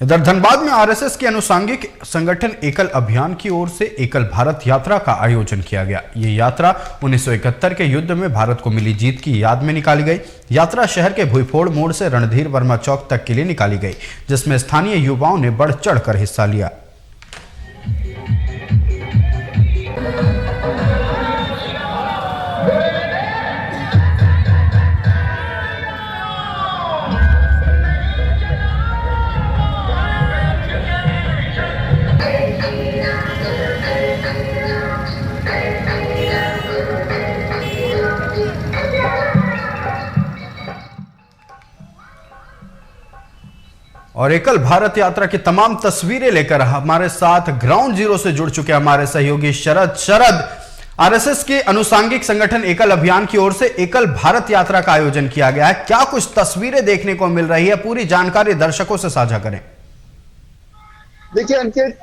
इधर धनबाद में आरएसएस के अनुसांगिक संगठन एकल अभियान की ओर से एकल भारत यात्रा का आयोजन किया गया। ये यात्रा 1971 के युद्ध में भारत को मिली जीत की याद में निकाली गई। यात्रा शहर के भुईफोड़ मोड़ से रणधीर वर्मा चौक तक के लिए निकाली गई, जिसमें स्थानीय युवाओं ने बढ़ चढ़कर हिस्सा लिया। और एकल भारत यात्रा की तमाम तस्वीरें लेकर हमारे साथ ग्राउंड जीरो से जुड़ चुके हमारे सहयोगी शरद। आरएसएस के अनुसांगिक संगठन एकल अभियान की ओर से एकल भारत यात्रा का आयोजन किया गया है। क्या कुछ तस्वीरें देखने को मिल रही है, पूरी जानकारी दर्शकों से साझा करें। देखिए अंकित,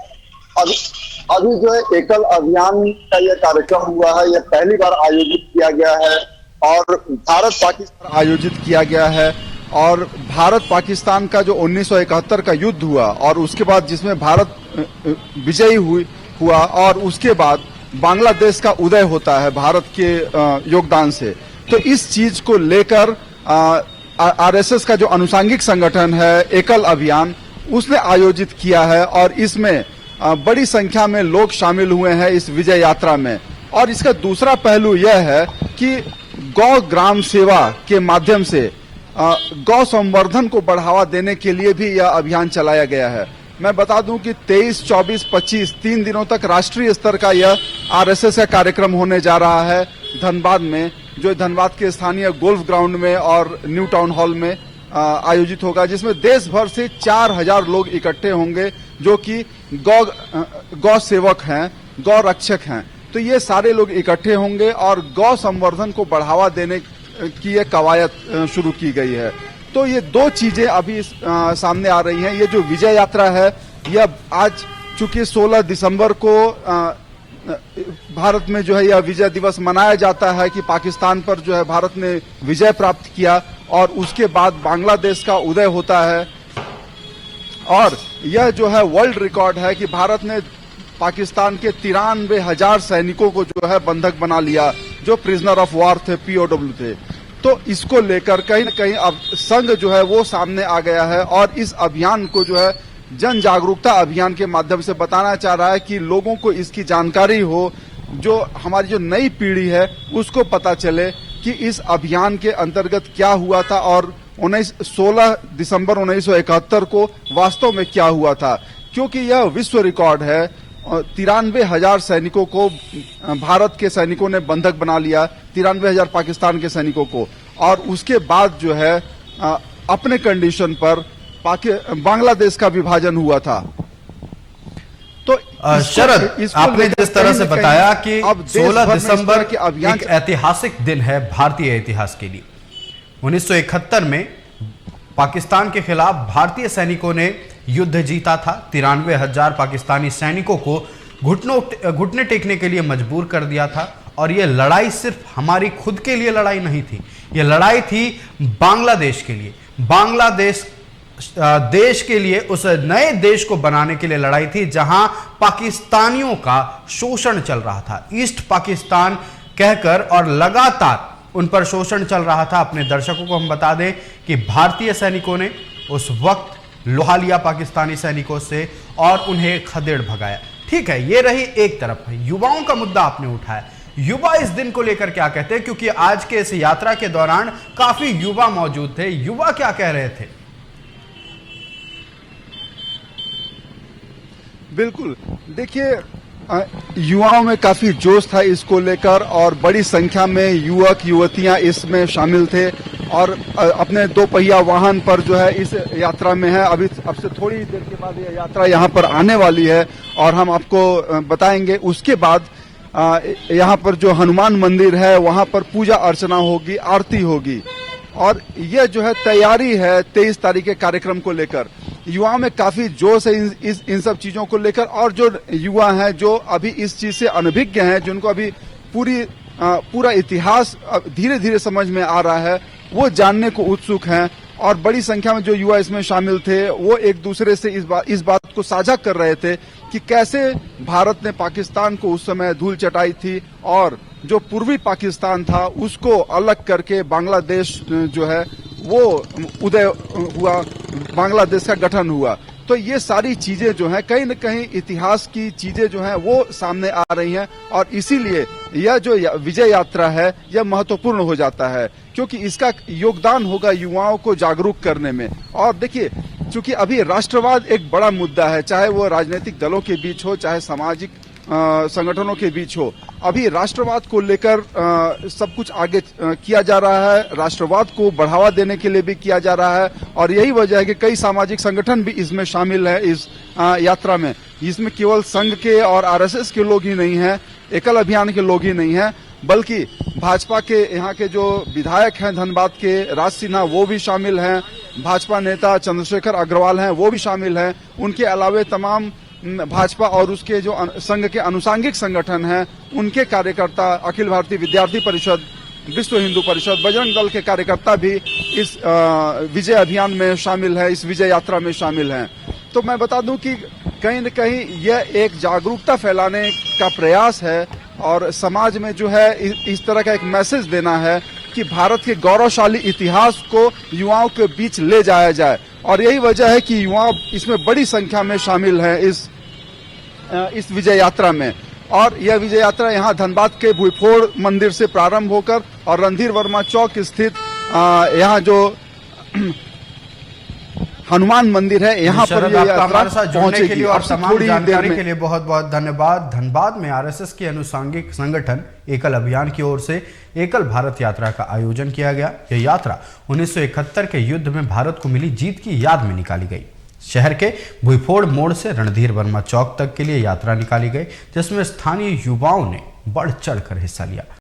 अभी जो है एकल अभियान का यह कार्यक्रम हुआ है, यह पहली बार आयोजित किया गया है और भारत पाकिस्तान आयोजित किया गया है। और भारत पाकिस्तान का जो 1971 का युद्ध हुआ और उसके बाद जिसमें भारत विजयी हुआ और उसके बाद बांग्लादेश का उदय होता है भारत के योगदान से, तो इस चीज को लेकर आरएसएस का जो अनुसांगिक संगठन है एकल अभियान, उसने आयोजित किया है और इसमें बड़ी संख्या में लोग शामिल हुए हैं इस विजय यात्रा में। और इसका दूसरा पहलू यह है कि गौ ग्राम सेवा के माध्यम से गौ संवर्धन को बढ़ावा देने के लिए भी यह अभियान चलाया गया है। मैं बता दूं कि 23, 24, 25 3 दिनों तक राष्ट्रीय स्तर का यह आरएसएस का कार्यक्रम होने जा रहा है धनबाद में, जो धनबाद के स्थानीय गोल्फ ग्राउंड में और न्यू टाउन हॉल में आयोजित होगा, जिसमें देश भर से 4000 लोग इकट्ठे होंगे जो कि गौ सेवक हैं, गौ रक्षक हैं। तो ये सारे लोग इकट्ठे होंगे और गौ संवर्धन को बढ़ावा देने की ये कवायद शुरू की गई है। तो ये दो चीजें अभी सामने आ रही हैं। ये जो विजय यात्रा है, यह आज चूंकि 16 दिसंबर को भारत में जो है यह विजय दिवस मनाया जाता है कि पाकिस्तान पर जो है भारत ने विजय प्राप्त किया और उसके बाद बांग्लादेश का उदय होता है। और यह जो है वर्ल्ड रिकॉर्ड है कि भारत ने पाकिस्तान के 93,000 सैनिकों को जो है बंधक बना लिया, जो प्रिजनर ऑफ वॉर थे, पीओडब्ल्यू थे। तो इसको लेकर कहीं न कहीं अब संघ जो है वो सामने आ गया है और इस अभियान को जो है जन जागरूकता अभियान के माध्यम से बताना चाह रहा है कि लोगों को इसकी जानकारी हो, जो हमारी जो नई पीढ़ी है उसको पता चले कि इस अभियान के अंतर्गत क्या हुआ था और 16 दिसंबर 1971 को वास्तव में क्या हुआ था। क्योंकि यह विश्व रिकॉर्ड है, 93,000 सैनिकों को भारत के सैनिकों ने बंधक बना लिया, 93,000 पाकिस्तान के सैनिकों को, और उसके बाद जो है अपने कंडीशन पर बांग्लादेश का विभाजन हुआ था। तो शरद, आपने जिस तरह से बताया कि 16 दिसंबर एक ऐतिहासिक दिन है भारतीय इतिहास के लिए। 1971 में पाकिस्तान के खिलाफ भारतीय सैनिकों ने युद्ध जीता था। 93,000 पाकिस्तानी सैनिकों को घुटने टेकने के लिए मजबूर कर दिया था। और यह लड़ाई सिर्फ हमारी खुद के लिए लड़ाई नहीं थी, यह लड़ाई थी बांग्लादेश के लिए, बांग्लादेश देश के लिए, उस नए देश को बनाने के लिए लड़ाई थी जहां पाकिस्तानियों का शोषण चल रहा था। ईस्ट पाकिस्तान कहकर और लगातार उन पर शोषण चल रहा था। अपने दर्शकों को हम बता दें कि भारतीय सैनिकों ने उस वक्त लोहा लिया पाकिस्तानी सैनिकों से और उन्हें खदेड़ भगाया। ठीक है, ये रही एक तरफ। युवाओं का मुद्दा आपने उठाया, युवा इस दिन को लेकर क्या कहते हैं, क्योंकि आज के इस यात्रा के दौरान काफी युवा मौजूद थे। युवा क्या कह रहे थे? बिल्कुल, देखिए युवाओं में काफी जोश था इसको लेकर और बड़ी संख्या में युवक युवतियां इसमें शामिल थे और अपने 2 पहिया वाहन पर जो है इस यात्रा में है। अभी अब से थोड़ी देर के बाद यह यात्रा यहाँ पर आने वाली है और हम आपको बताएंगे। उसके बाद यहाँ पर जो हनुमान मंदिर है वहाँ पर पूजा अर्चना होगी, आरती होगी और यह जो है तैयारी है 23 तारीख के कार्यक्रम को लेकर। युवाओं में काफी जोश है इन सब चीजों को लेकर और जो युवा हैं जो अभी इस चीज से अनभिज्ञ हैं, जिनको अभी पूरा इतिहास धीरे धीरे समझ में आ रहा है, वो जानने को उत्सुक हैं और बड़ी संख्या में जो युवा इसमें शामिल थे वो एक दूसरे से इस बात को साझा कर रहे थे कि कैसे भारत ने पाकिस्तान को उस समय धूल चटाई थी और जो पूर्वी पाकिस्तान था उसको अलग करके बांग्लादेश जो है वो उदय हुआ, बांग्लादेश का गठन हुआ। तो ये सारी चीजें जो है कहीं न कहीं इतिहास की चीजें जो है वो सामने आ रही हैं और इसीलिए यह जो विजय यात्रा है यह महत्वपूर्ण हो जाता है, क्योंकि इसका योगदान होगा युवाओं को जागरूक करने में। और देखिए, चूंकि अभी राष्ट्रवाद एक बड़ा मुद्दा है, चाहे वो राजनीतिक दलों के बीच हो, चाहे सामाजिक संगठनों के बीच हो, अभी राष्ट्रवाद को लेकर सब कुछ आगे किया जा रहा है, राष्ट्रवाद को बढ़ावा देने के लिए भी किया जा रहा है और यही वजह है कि कई सामाजिक संगठन भी इसमें शामिल है इस यात्रा में। इसमें केवल संघ के और आरएसएस के लोग ही नहीं हैं, एकल अभियान के लोग ही नहीं हैं, बल्कि भाजपा के यहाँ के जो विधायक हैं धनबाद के राज सिन्हा वो भी शामिल हैं, भाजपा नेता चंद्रशेखर अग्रवाल हैं वो भी शामिल हैं, उनके अलावे तमाम भाजपा और उसके जो संघ के अनुसांगिक संगठन हैं उनके कार्यकर्ता, अखिल भारतीय विद्यार्थी परिषद, विश्व हिंदू परिषद, बजरंग दल के कार्यकर्ता भी इस विजय अभियान में शामिल है, इस विजय यात्रा में शामिल हैं। तो मैं बता दूं कि कहीं न कहीं यह एक जागरूकता फैलाने का प्रयास है और समाज में जो है इस तरह का एक मैसेज देना है कि भारत के गौरवशाली इतिहास को युवाओं के बीच ले जाया जाए और यही वजह है कि युवा इसमें बड़ी संख्या में शामिल हैं इस विजय यात्रा में। और यह विजय यात्रा यहाँ धनबाद के भुईफोड़ मंदिर से प्रारंभ होकर और रणधीर वर्मा चौक स्थित यहाँ जो हनुमान मंदिर है यहाँ पर ये यात्रा हमारे साथ जुड़ने के लिए और तमाम जानकारी में के लिए बहुत बहुत धन्यवाद। धनबाद में आरएसएस के अनुसांगिक संगठन एकल अभियान की ओर से एकल भारत यात्रा का आयोजन किया गया। यह यात्रा 1971 के युद्ध में भारत को मिली जीत की याद में निकाली गई। शहर के भुईफोड़ मोड़ से रणधीर वर्मा चौक तक के लिए यात्रा निकाली गई, जिसमें स्थानीय युवाओं ने बढ़ चढ़कर हिस्सा लिया।